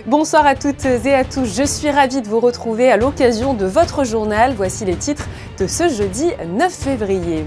Bonsoir à toutes et à tous, je suis ravie de vous retrouver à l'occasion de votre journal. Voici les titres de ce jeudi 9 février.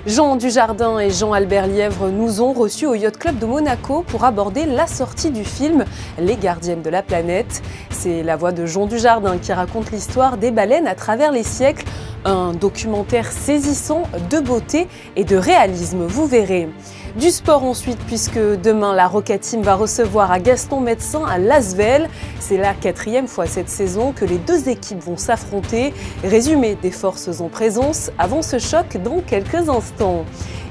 Jean Dujardin et Jean-Albert Lièvre nous ont reçus au Yacht Club de Monaco pour aborder la sortie du film Les Gardiennes de la Planète. C'est la voix de Jean Dujardin qui raconte l'histoire des baleines à travers les siècles. Un documentaire saisissant de beauté et de réalisme, vous verrez. Du sport ensuite, puisque demain la Roca Team va recevoir à Gaston Médecin à l'Asvel. C'est la 4e fois cette saison que les deux équipes vont s'affronter. Résumé des forces en présence avant ce choc dans quelques instants.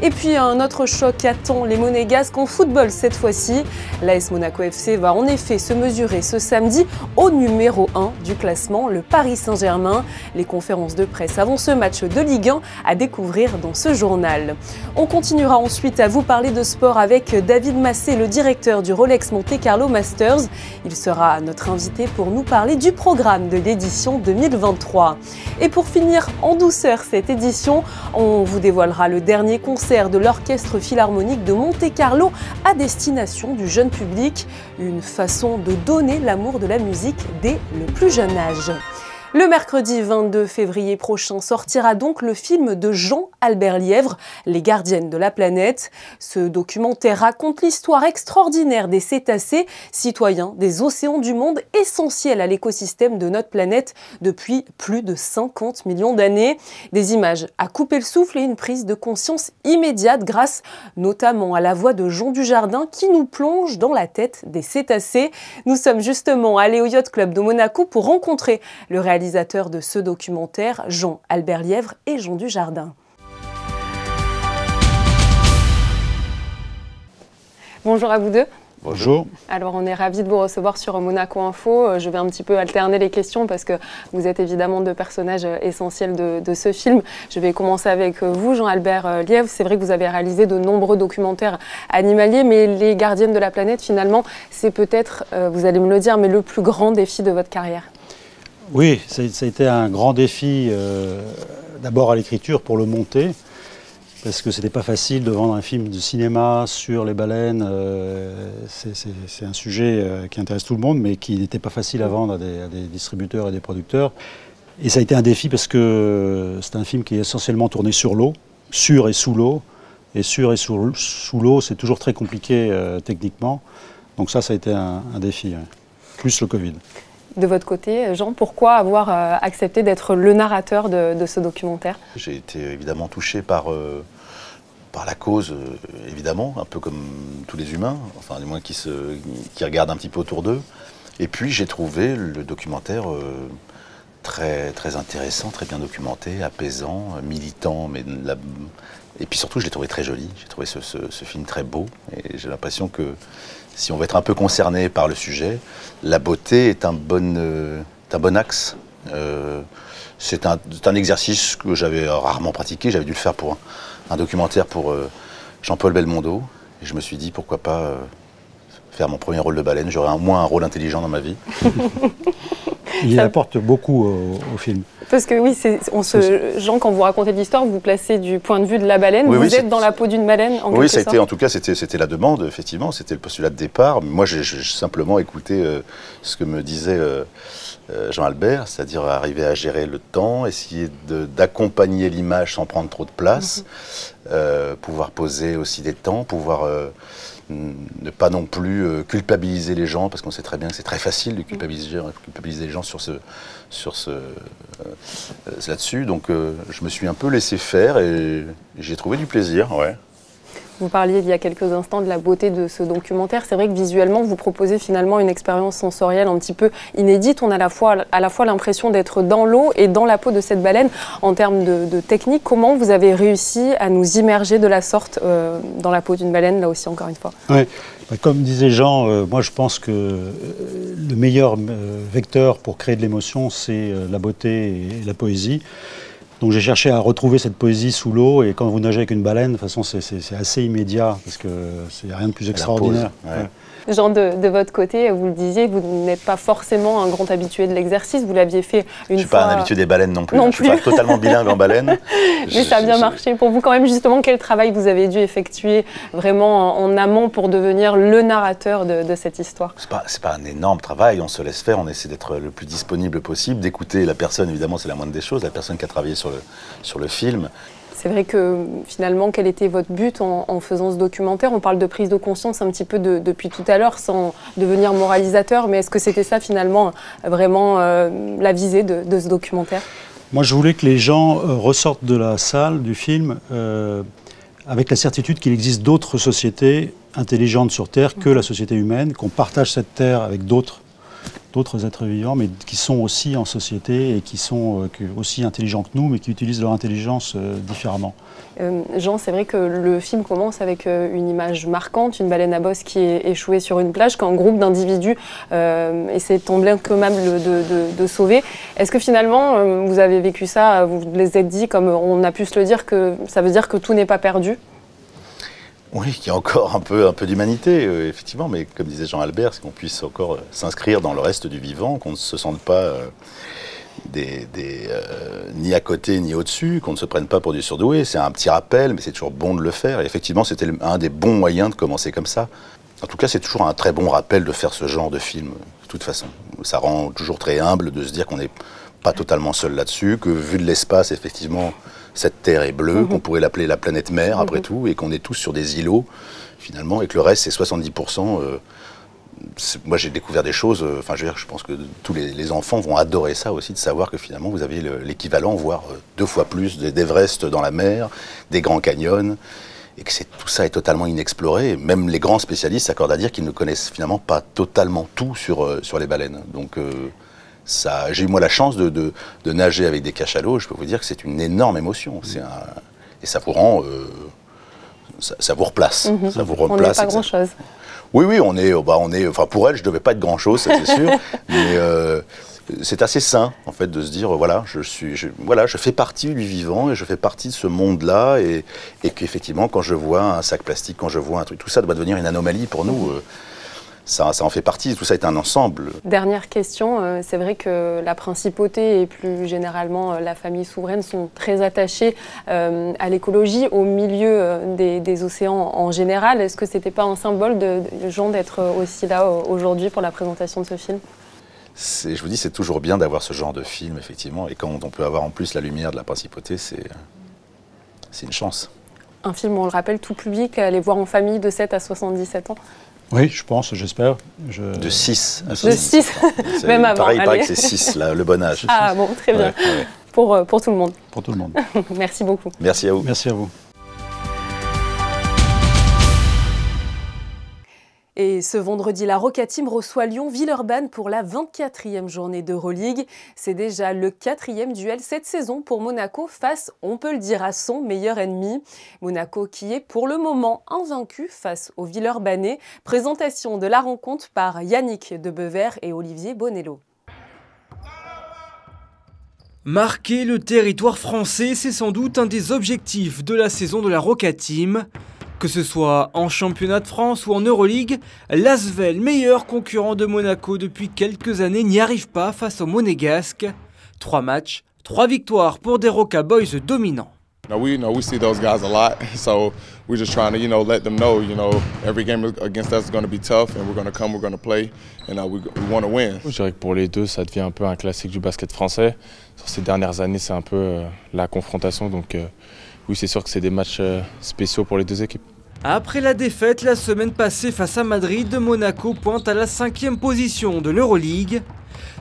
Et puis un autre choc attend les Monégasques en football cette fois-ci. L'AS Monaco FC va en effet se mesurer ce samedi au numéro 1 du classement, le Paris Saint-Germain. Les conférences de presse avant ce match de Ligue 1 à découvrir dans ce journal. On continuera ensuite à vous parler de sport avec David Massé, le directeur du Rolex Monte Carlo Masters. Il sera notre invité pour nous parler du programme de l'édition 2023. Et pour finir en douceur cette édition, on vous dévoilera le dernier concert de l'Orchestre Philharmonique de Monte-Carlo à destination du jeune public. Une façon de donner l'amour de la musique dès le plus jeune âge. Le mercredi 22 février prochain sortira donc le film de Jean-Albert Lièvre, Les Gardiennes de la Planète. Ce documentaire raconte l'histoire extraordinaire des cétacés, citoyens des océans du monde, essentiels à l'écosystème de notre planète depuis plus de 50 millions d'années. Des images à couper le souffle et une prise de conscience immédiate grâce notamment à la voix de Jean Dujardin qui nous plonge dans la tête des cétacés. Nous sommes justement allés au Yacht Club de Monaco pour rencontrer le réalisateur de ce documentaire, Jean-Albert Lièvre et Jean Dujardin. Bonjour à vous deux. Bonjour. Alors on est ravis de vous recevoir sur Monaco Info. Je vais un petit peu alterner les questions parce que vous êtes évidemment deux personnages essentiels de ce film. Je vais commencer avec vous, Jean-Albert Lièvre. C'est vrai que vous avez réalisé de nombreux documentaires animaliers, mais Les Gardiennes de la Planète, finalement, c'est peut-être, vous allez me le dire, mais le plus grand défi de votre carrière. Oui, ça a été un grand défi, d'abord à l'écriture pour le monter, parce que c'était pas facile de vendre un film de cinéma sur les baleines. C'est un sujet qui intéresse tout le monde, mais qui n'était pas facile à vendre à des distributeurs et des producteurs. Et ça a été un défi parce que c'est un film qui est essentiellement tourné sur l'eau, sur et sous l'eau. Et sur et sous l'eau, c'est toujours très compliqué techniquement. Donc ça a été un défi, hein. Plus le Covid. De votre côté, Jean, pourquoi avoir accepté d'être le narrateur de ce documentaire? J'ai été évidemment touché par la cause, évidemment, un peu comme tous les humains, enfin du moins qui regardent un petit peu autour d'eux. Et puis j'ai trouvé le documentaire très, très intéressant, très bien documenté, apaisant, militant, et puis surtout je l'ai trouvé très joli. J'ai trouvé ce film très beau et j'ai l'impression que si on veut être un peu concerné par le sujet, la beauté est un bon axe. C'est un exercice que j'avais rarement pratiqué. J'avais dû le faire pour un documentaire pour Jean-Paul Belmondo. Et je me suis dit, pourquoi pas faire mon premier rôle de baleine. J'aurais au moins un rôle intelligent dans ma vie. Il apporte beaucoup au film. Parce que oui, Jean, quand vous racontez l'histoire, vous vous placez du point de vue de la baleine. Oui, vous êtes dans la peau d'une baleine, en quelque sorte. Oui, en tout cas, c'était la demande, effectivement. C'était le postulat de départ. Moi, j'ai simplement écouté ce que me disait Jean-Albert, c'est-à-dire arriver à gérer le temps, essayer d'accompagner l'image sans prendre trop de place, pouvoir poser aussi des temps, pouvoir ne pas non plus culpabiliser les gens, parce qu'on sait très bien que c'est très facile de culpabiliser les gens là-dessus. Donc je me suis un peu laissé faire et j'ai trouvé du plaisir, ouais. Vous parliez il y a quelques instants de la beauté de ce documentaire. C'est vrai que visuellement, vous proposez finalement une expérience sensorielle un petit peu inédite. On a à la fois l'impression d'être dans l'eau et dans la peau de cette baleine. En termes de technique, comment vous avez réussi à nous immerger de la sorte dans la peau d'une baleine, là aussi encore une fois? Ouais. Comme disait Jean, moi je pense que le meilleur vecteur pour créer de l'émotion, c'est la beauté et la poésie. Donc j'ai cherché à retrouver cette poésie sous l'eau, et quand vous nagez avec une baleine, de toute façon c'est assez immédiat, parce qu'il n'y a rien de plus extraordinaire. Ouais. Jean, de votre côté, vous le disiez, vous n'êtes pas forcément un grand habitué de l'exercice. Vous l'aviez fait une fois. Je ne suis pas un habitué des baleines non plus. Non je ne suis pas totalement bilingue en baleine. Mais ça a bien marché pour vous quand même. Justement, quel travail vous avez dû effectuer vraiment en amont pour devenir le narrateur de cette histoire? C'est pas un énorme travail. On se laisse faire. On essaie d'être le plus disponible possible, d'écouter la personne. Évidemment, c'est la moindre des choses. La personne qui a travaillé sur le film. C'est vrai que finalement, quel était votre but en faisant ce documentaire? On parle de prise de conscience un petit peu depuis tout à l'heure, sans devenir moralisateur, mais est-ce que c'était ça finalement vraiment la visée de ce documentaire? Moi, je voulais que les gens ressortent de la salle, du film, avec la certitude qu'il existe d'autres sociétés intelligentes sur Terre que la société humaine, qu'on partage cette Terre avec d'autres êtres vivants, mais qui sont aussi en société et qui sont aussi intelligents que nous, mais qui utilisent leur intelligence différemment. Jean, c'est vrai que le film commence avec une image marquante, une baleine à bosse qui est échouée sur une plage, qu'un groupe d'individus essaie tant bien que mal de sauver. Est-ce que finalement, vous avez vécu ça, vous les êtes dit, comme on a pu se le dire, que ça veut dire que tout n'est pas perdu? Oui, qu'il y a encore un peu d'humanité, effectivement, mais comme disait Jean Albert, c'est qu'on puisse encore s'inscrire dans le reste du vivant, qu'on ne se sente pas ni à côté ni au-dessus, qu'on ne se prenne pas pour du surdoué. C'est un petit rappel, mais c'est toujours bon de le faire. Et effectivement, c'était un des bons moyens de commencer comme ça. En tout cas, c'est toujours un très bon rappel de faire ce genre de film, de toute façon. Ça rend toujours très humble de se dire qu'on n'est pas totalement seul là-dessus, que vu de l'espace, effectivement, cette Terre est bleue, qu'on pourrait l'appeler la planète mère, après tout, et qu'on est tous sur des îlots, finalement, et que le reste, c'est 70%. Moi, j'ai découvert des choses, je pense que tous les enfants vont adorer ça aussi, de savoir que finalement, vous avez l'équivalent, voire 2 fois plus d'Everest dans la mer, des Grands Canyons, et que tout ça est totalement inexploré. Et même les grands spécialistes s'accordent à dire qu'ils ne connaissent finalement pas totalement tout sur les baleines. Donc, j'ai eu moi la chance de nager avec des cachalots. Je peux vous dire que c'est une énorme émotion. Et ça vous rend, ça vous replace. Ça vous replace. On n'est pas grand-chose. Oui, on est. Enfin, pour elle, je devais pas être grand-chose, ça c'est sûr. Mais c'est assez sain, en fait, de se dire, voilà, je fais partie du vivant et je fais partie de ce monde-là, et qu'effectivement, quand je vois un sac plastique, quand je vois un truc, tout ça doit devenir une anomalie pour nous. Ça en fait partie, tout ça est un ensemble. Dernière question, c'est vrai que la principauté et plus généralement la famille souveraine sont très attachés à l'écologie, au milieu des océans en général. Est-ce que c'était pas un symbole Jean, d'être aussi là aujourd'hui pour la présentation de ce film? Je vous dis, c'est toujours bien d'avoir ce genre de film, effectivement, et quand on peut avoir en plus la lumière de la principauté, c'est une chance. Un film, on le rappelle, tout public, à aller voir en famille de 7 à 77 ans. Oui, je pense, j'espère. De 6 à 6, même avant. Pareil, il paraît que c'est 6, le bon âge. Ah bon, très bien. Ouais. Pour tout le monde. Pour tout le monde. Merci beaucoup. Merci à vous. Merci à vous. Et ce vendredi, la Roca Team reçoit Lyon-Villeurbanne pour la 24e journée d'Euroleague. C'est déjà le 4e duel cette saison pour Monaco face, on peut le dire, à son meilleur ennemi. Monaco qui est pour le moment invaincu face aux Villeurbanais. Présentation de la rencontre par Yannick Debever et Olivier Bonello. Marquer le territoire français, c'est sans doute un des objectifs de la saison de la Roca Team. Que ce soit en championnat de France ou en Euroleague, l'Asvel, meilleur concurrent de Monaco depuis quelques années, n'y arrive pas face aux Monégasques. 3 matchs, 3 victoires pour des Roca Boys dominants. We see those guys a lot, so we're just trying to, let them know, every game against us is going to be tough, and we're going to come, we're going to play, and we want to win. Je dirais que pour les deux, ça devient un peu un classique du basket français. Sur ces dernières années, c'est un peu la confrontation, donc oui, c'est sûr que c'est des matchs spéciaux pour les deux équipes. Après la défaite la semaine passée face à Madrid, Monaco pointe à la 5e position de l'Euroleague.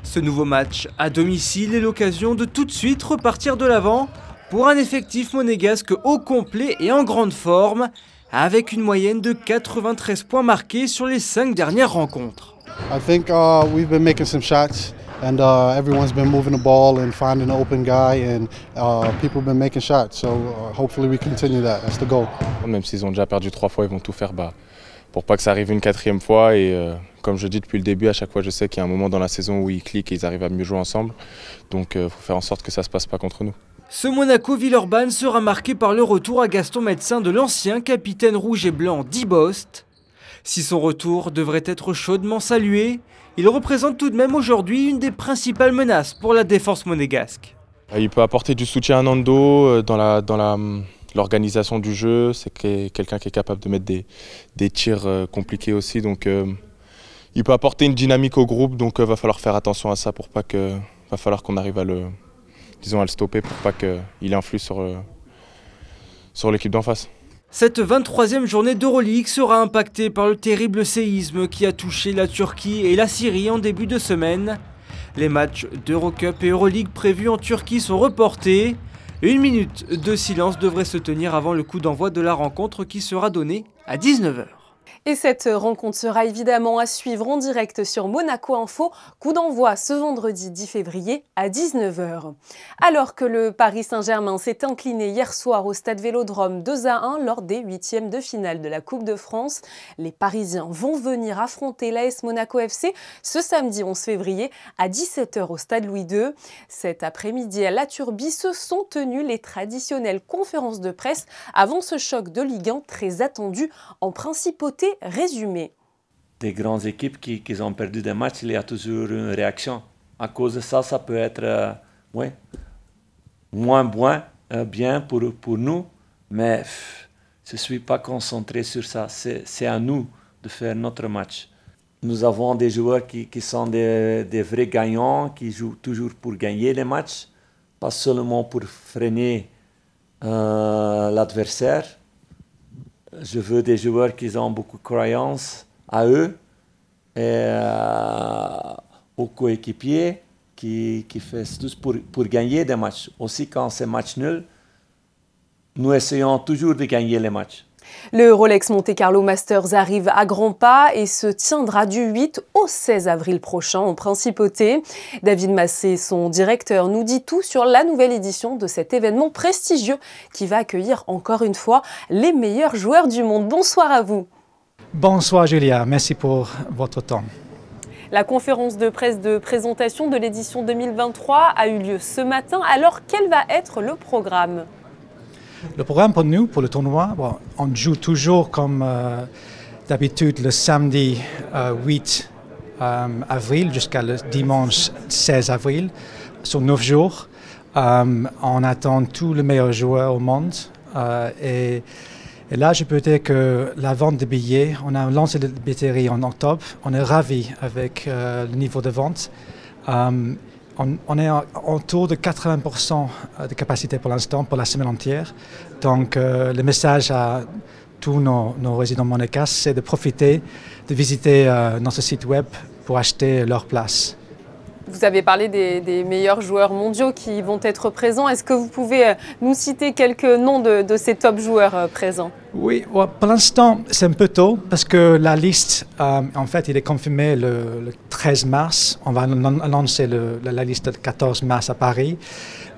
Ce nouveau match à domicile est l'occasion de tout de suite repartir de l'avant pour un effectif monégasque au complet et en grande forme, avec une moyenne de 93 points marqués sur les 5 dernières rencontres. I think we've been making some shots. And everyone's been moving the ball and finding an open guy, and people have been making shots. So hopefully we continue that. That's the goal. Même s'ils ont déjà perdu 3 fois, ils vont tout faire pour pas que ça arrive une 4e fois. Et comme je dis depuis le début, à chaque fois, je sais qu'il y a un moment dans la saison où ils cliquent et ils arrivent à mieux jouer ensemble. Donc faut faire en sorte que ça se passe pas contre nous. Ce Monaco-Villeurbanne sera marqué par le retour à Gaston Médecin de l'ancien capitaine rouge et blanc Dibost. Si son retour devrait être chaudement salué, il représente tout de même aujourd'hui une des principales menaces pour la défense monégasque. Il peut apporter du soutien à Nando dans l'organisation du jeu. C'est quelqu'un qui est capable de mettre des tirs compliqués aussi. Donc, il peut apporter une dynamique au groupe. Donc, va falloir faire attention à ça pour pas que. Va falloir qu'on arrive à le stopper pour pas qu'il influe sur l'équipe d'en face. Cette 23e journée d'Euroleague sera impactée par le terrible séisme qui a touché la Turquie et la Syrie en début de semaine. Les matchs d'Eurocup et Euroleague prévus en Turquie sont reportés. 1 minute de silence devrait se tenir avant le coup d'envoi de la rencontre qui sera donné à 19 h. Et cette rencontre sera évidemment à suivre en direct sur Monaco Info. Coup d'envoi ce vendredi 10 février à 19 h. Alors que le Paris Saint-Germain s'est incliné hier soir au stade Vélodrome 2-1 lors des 8e de finale de la Coupe de France, les Parisiens vont venir affronter l'AS Monaco FC ce samedi 11 février à 17 h au stade Louis II. Cet après-midi à La Turbie se sont tenues les traditionnelles conférences de presse avant ce choc de Ligue 1 très attendu en principauté résumé. Des grandes équipes qui ont perdu des matchs, il y a toujours une réaction. À cause de ça, ça peut être moins bien pour nous, mais je ne suis pas concentré sur ça. C'est à nous de faire notre match. Nous avons des joueurs qui sont des vrais gagnants, qui jouent toujours pour gagner les matchs, pas seulement pour freiner l'adversaire. Je veux des joueurs qui ont beaucoup de croyance à eux et aux coéquipiers qui font tout pour gagner des matchs. Aussi quand c'est match nul, nous essayons toujours de gagner les matchs. Le Rolex Monte Carlo Masters arrive à grands pas et se tiendra du 8 au 16 avril prochain en Principauté. David Massé, son directeur, nous dit tout sur la nouvelle édition de cet événement prestigieux qui va accueillir encore une fois les meilleurs joueurs du monde. Bonsoir à vous. Bonsoir Julia, merci pour votre temps. La conférence de presse de présentation de l'édition 2023 a eu lieu ce matin. Alors quel va être le programme ? Le programme pour nous, pour le tournoi, on joue toujours comme d'habitude le samedi 8 avril jusqu'à le dimanche 16 avril, sur 9 jours. On attend tous les meilleurs joueurs au monde. Et là, je peux dire que la vente de billets, on a lancé la billetterie en octobre. On est ravis avec le niveau de vente. On est autour de 80% de capacité pour l'instant, pour la semaine entière. Donc le message à tous nos résidents monégasques, c'est de profiter, de visiter notre site web pour acheter leur place. Vous avez parlé des meilleurs joueurs mondiaux qui vont être présents. Est-ce que vous pouvez nous citer quelques noms de ces top joueurs présents ? Oui, pour l'instant, c'est un peu tôt parce que la liste, en fait, il est confirmé le 13 mars. On va annoncer la liste le 14 mars à Paris.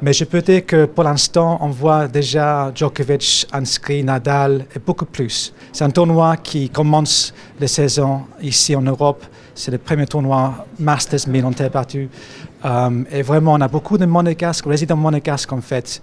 Mais je peux dire que pour l'instant, on voit déjà Djokovic inscrit, Nadal et beaucoup plus. C'est un tournoi qui commence la saison ici en Europe. C'est le premier tournoi Masters 1000 en terre battue. Et vraiment, on a beaucoup de monégasques, résidents monégasques en fait,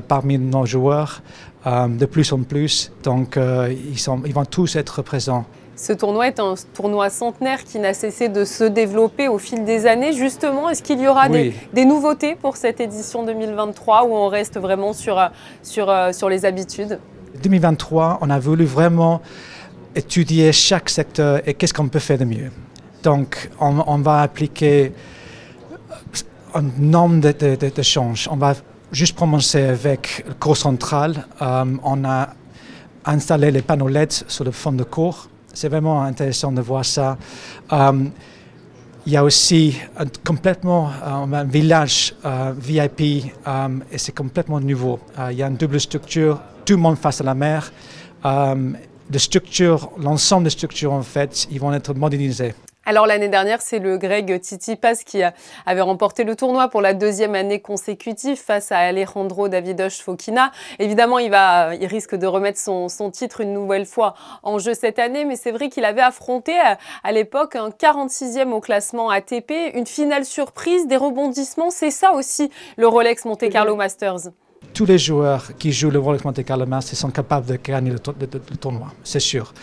parmi nos joueurs, de plus en plus. Donc, ils vont tous être présents. Ce tournoi est un tournoi centenaire qui n'a cessé de se développer au fil des années. Justement, est-ce qu'il y aura des nouveautés pour cette édition 2023 où on reste vraiment sur les habitudes ? 2023, on a voulu vraiment étudier chaque secteur et qu'est-ce qu'on peut faire de mieux. Donc, on va appliquer un nombre de changes. On va juste commencer avec le cours central. On a installé les panneaux LED sur le fond de cours. C'est vraiment intéressant de voir ça. Il y a aussi un village VIP et c'est complètement nouveau. Il y a une double structure, tout le monde face à la mer. L'ensemble des structures en fait, ils vont être modernisées. Alors l'année dernière, c'est le Greg Tsitsipas qui avait remporté le tournoi pour la 2e année consécutive face à Alejandro Davidos Fokina. Évidemment, il risque de remettre son titre une nouvelle fois en jeu cette année, mais c'est vrai qu'il avait affronté à l'époque un 46e au classement ATP, une finale surprise, des rebondissements. C'est ça aussi le Rolex Monte Carlo Masters. tous les joueurs qui jouent le Rolex Monte Carlo Masters sont capables de gagner le tournoi, c'est sûr.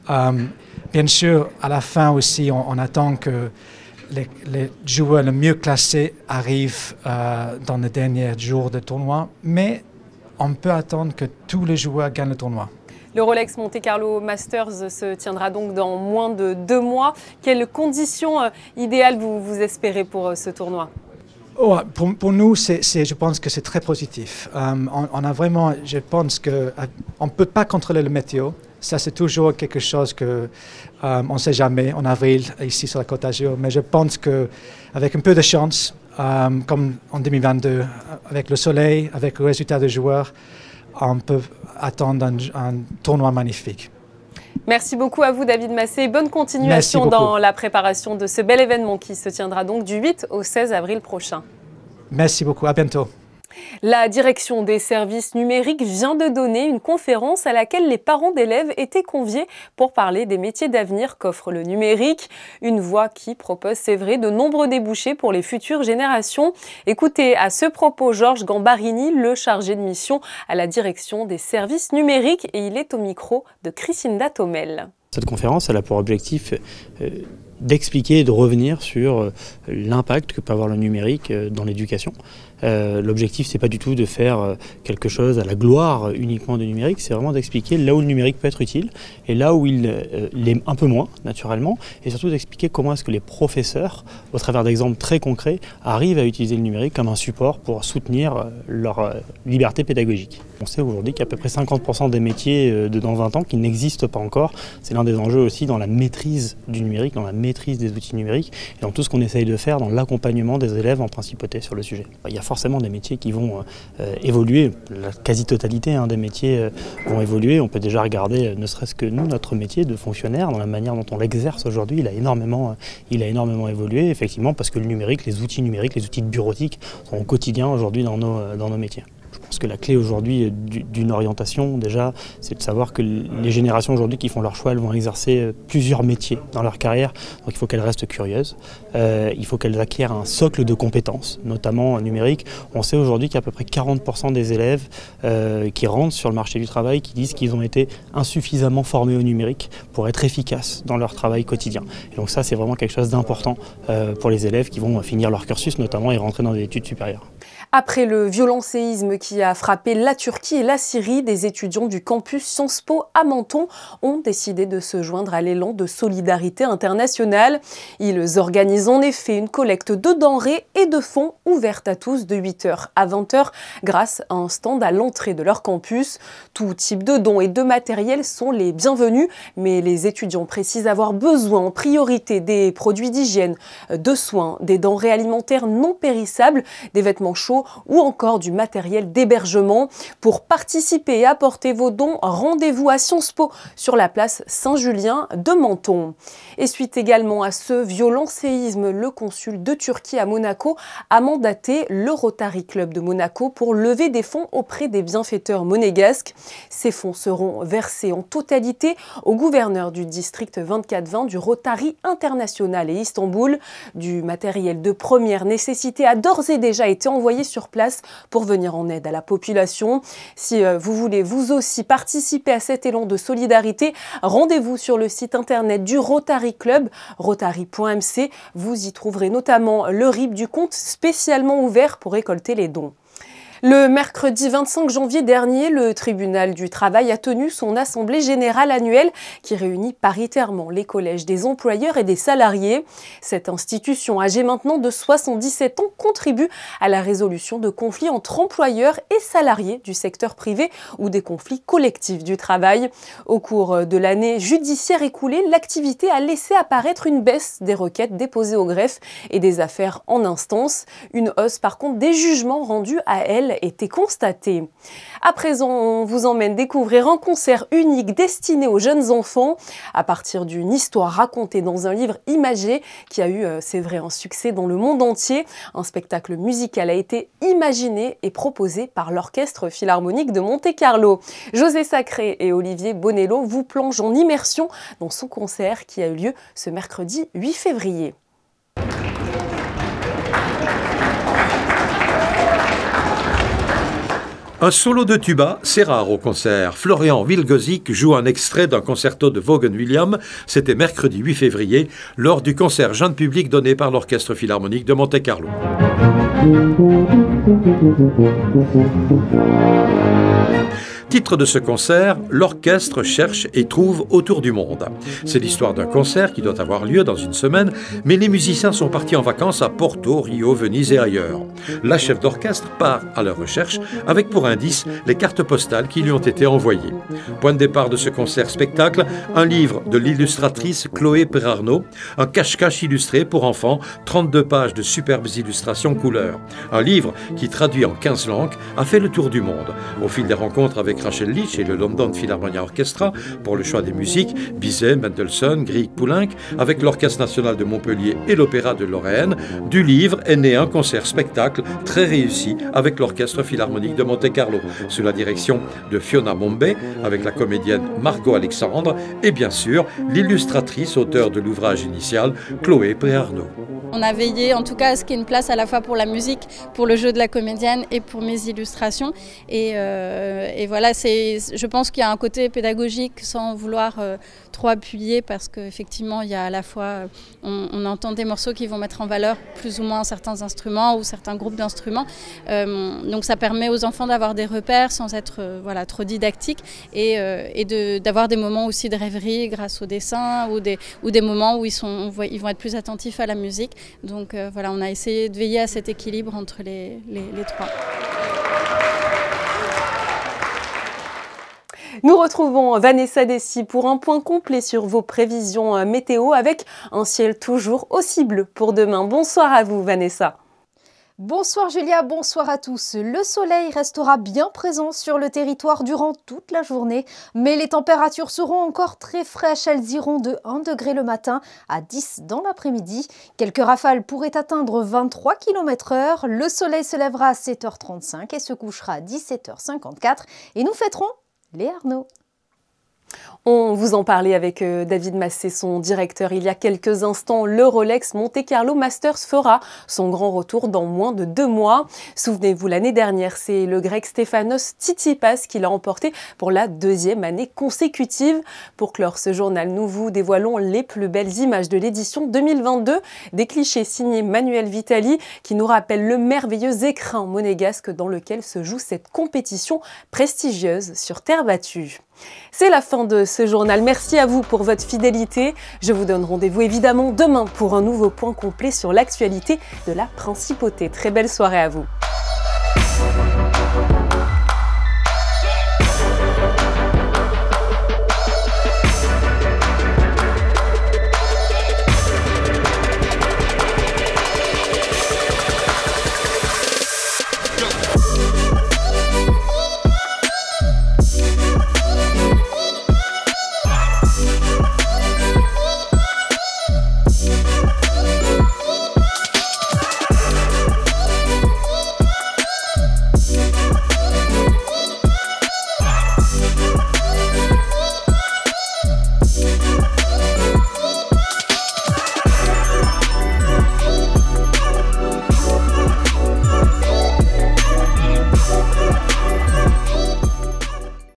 Bien sûr, à la fin aussi, on attend que les joueurs les mieux classés arrivent dans les derniers jours du tournoi, mais on peut attendre que tous les joueurs gagnent le tournoi. Le Rolex Monte Carlo Masters se tiendra donc dans moins de 2 mois. Quelles conditions idéales vous espérez pour ce tournoi ? Oh, pour nous, je pense que c'est très positif. On a vraiment, je pense qu'on ne peut pas contrôler le météo. Ça, c'est toujours quelque chose qu'on ne sait jamais en avril, ici sur la Côte d'Azur. Mais je pense qu'avec un peu de chance, comme en 2022, avec le soleil, avec le résultat des joueurs, on peut attendre un tournoi magnifique. Merci beaucoup à vous, David Massé. Bonne continuation dans la préparation de ce bel événement qui se tiendra donc du 8 au 16 avril prochain. Merci beaucoup, à bientôt. La direction des services numériques vient de donner une conférence à laquelle les parents d'élèves étaient conviés pour parler des métiers d'avenir qu'offre le numérique. Une voie qui propose, c'est vrai, de nombreux débouchés pour les futures générations. Écoutez à ce propos Georges Gambarini, le chargé de mission à la direction des services numériques, et il est au micro de Christinda Thomel. Cette conférence, elle a pour objectif d'expliquer et de revenir sur l'impact que peut avoir le numérique dans l'éducation. L'objectif, c'est pas du tout de faire quelque chose à la gloire uniquement du numérique, c'est vraiment d'expliquer là où le numérique peut être utile et là où il l'est un peu moins, naturellement, et surtout d'expliquer comment est-ce que les professeurs, au travers d'exemples très concrets, arrivent à utiliser le numérique comme un support pour soutenir leur liberté pédagogique. On sait aujourd'hui qu'à peu près 50% des métiers de dans 20 ans qui n'existent pas encore. C'est l'un des enjeux aussi dans la maîtrise du numérique, dans la maîtrise des outils numériques et dans tout ce qu'on essaye de faire dans l'accompagnement des élèves en principauté sur le sujet. Il y a forcément des métiers qui vont évoluer. La quasi-totalité des métiers vont évoluer. On peut déjà regarder, ne serait-ce que nous, notre métier de fonctionnaire, dans la manière dont on l'exerce aujourd'hui, il a énormément évolué, effectivement, parce que le numérique, les outils numériques, les outils de bureautique sont au quotidien aujourd'hui dans nos métiers. Je pense que la clé aujourd'hui d'une orientation, déjà, c'est de savoir que les générations aujourd'hui qui font leur choix, elles vont exercer plusieurs métiers dans leur carrière. Donc il faut qu'elles restent curieuses, il faut qu'elles acquièrent un socle de compétences, notamment numérique. On sait aujourd'hui qu'il y a à peu près 40% des élèves qui rentrent sur le marché du travail qui disent qu'ils ont été insuffisamment formés au numérique pour être efficaces dans leur travail quotidien. Et donc ça, c'est vraiment quelque chose d'important pour les élèves qui vont finir leur cursus notamment et rentrer dans des études supérieures. Après le violent séisme qui a frappé la Turquie et la Syrie, des étudiants du campus Sciences Po à Menton ont décidé de se joindre à l'élan de solidarité internationale. Ils organisent en effet une collecte de denrées et de fonds ouverte à tous de 8h à 20h grâce à un stand à l'entrée de leur campus. Tout type de dons et de matériel sont les bienvenus, mais les étudiants précisent avoir besoin en priorité des produits d'hygiène, de soins, des denrées alimentaires non périssables, des vêtements chauds ou encore du matériel d'hébergement. Pour participer et apporter vos dons, rendez-vous à Sciences Po sur la place Saint-Julien de Menton. Et suite également à ce violent séisme, le consul de Turquie à Monaco a mandaté le Rotary Club de Monaco pour lever des fonds auprès des bienfaiteurs monégasques. Ces fonds seront versés en totalité au gouverneur du district 2420 du Rotary International et Istanbul. Du matériel de première nécessité a d'ores et déjà été envoyé sur place pour venir en aide à la population. Si vous voulez vous aussi participer à cet élan de solidarité, rendez-vous sur le site internet du Rotary Club, rotary.mc. Vous y trouverez notamment le RIB du compte spécialement ouvert pour récolter les dons. Le mercredi 25 janvier dernier, le tribunal du travail a tenu son assemblée générale annuelle qui réunit paritairement les collèges des employeurs et des salariés. Cette institution, âgée maintenant de 77 ans, contribue à la résolution de conflits entre employeurs et salariés du secteur privé ou des conflits collectifs du travail. Au cours de l'année judiciaire écoulée, l'activité a laissé apparaître une baisse des requêtes déposées au greffe et des affaires en instance. Une hausse par contre des jugements rendus à elle était constatée. À présent, on vous emmène découvrir un concert unique destiné aux jeunes enfants à partir d'une histoire racontée dans un livre imagé qui a eu, c'est vrai, un succès dans le monde entier. Un spectacle musical a été imaginé et proposé par l'Orchestre Philharmonique de Monte-Carlo. José Sacré et Olivier Bonello vous plongent en immersion dans son concert qui a eu lieu ce mercredi 8 février. Un solo de tuba, c'est rare au concert. Florian Wilgozik joue un extrait d'un concerto de Vaughan Williams. C'était mercredi 8 février, lors du concert jeune public donné par l'Orchestre Philharmonique de Monte-Carlo. Titre de ce concert, l'orchestre cherche et trouve autour du monde. C'est l'histoire d'un concert qui doit avoir lieu dans une semaine, mais les musiciens sont partis en vacances à Porto, Rio, Venise et ailleurs. La chef d'orchestre part à leur recherche avec pour indice les cartes postales qui lui ont été envoyées. Point de départ de ce concert-spectacle, un livre de l'illustratrice Chloé Perarno, un cache-cache illustré pour enfants, 32 pages de superbes illustrations couleurs. Un livre qui, traduit en 15 langues, a fait le tour du monde. Au fil des rencontres avec Rachel Leach et le London Philharmonia Orchestra pour le choix des musiques, Bizet, Mendelssohn, Grieg, Poulenc, avec l'Orchestre National de Montpellier et l'Opéra de Lorraine, du livre est né un concert-spectacle très réussi avec l'Orchestre Philharmonique de Monte-Carlo, sous la direction de Fiona Mombe, avec la comédienne Margot Alexandre et bien sûr l'illustratrice, auteure de l'ouvrage initial, Chloé Préarnaud. On a veillé en tout cas à ce qu'il y ait une place à la fois pour la musique, pour le jeu de la comédienne et pour mes illustrations. Et voilà, je pense qu'il y a un côté pédagogique sans vouloir trop appuyer parce qu'effectivement il y a à la fois, on entend des morceaux qui vont mettre en valeur plus ou moins certains instruments ou certains groupes d'instruments. Donc ça permet aux enfants d'avoir des repères sans être trop didactique et d'avoir des moments aussi de rêverie grâce au dessin ou des moments où ils vont être plus attentifs à la musique. Donc voilà, on a essayé de veiller à cet équilibre entre les trois. Nous retrouvons Vanessa Dessy pour un point complet sur vos prévisions météo avec un ciel toujours aussi bleu pour demain. Bonsoir à vous Vanessa. Bonsoir Julia, bonsoir à tous. Le soleil restera bien présent sur le territoire durant toute la journée, mais les températures seront encore très fraîches. Elles iront de 1 degré le matin à 10 dans l'après-midi. Quelques rafales pourraient atteindre 23 km/h. Le soleil se lèvera à 7h35 et se couchera à 17h54. Et nous fêterons les Arnaud. On vous en parlait avec David Massé, son directeur, il y a quelques instants. Le Rolex Monte Carlo Masters fera son grand retour dans moins de 2 mois. Souvenez-vous, l'année dernière, c'est le grec Stefanos Tsitsipas qui l'a emporté pour la 2e année consécutive. Pour clore ce journal, nous vous dévoilons les plus belles images de l'édition 2022. Des clichés signés Manuel Vitali qui nous rappellent le merveilleux écrin monégasque dans lequel se joue cette compétition prestigieuse sur terre battue. C'est la fin de ce journal. Merci à vous pour votre fidélité. Je vous donne rendez-vous évidemment demain pour un nouveau point complet sur l'actualité de la principauté. Très belle soirée à vous.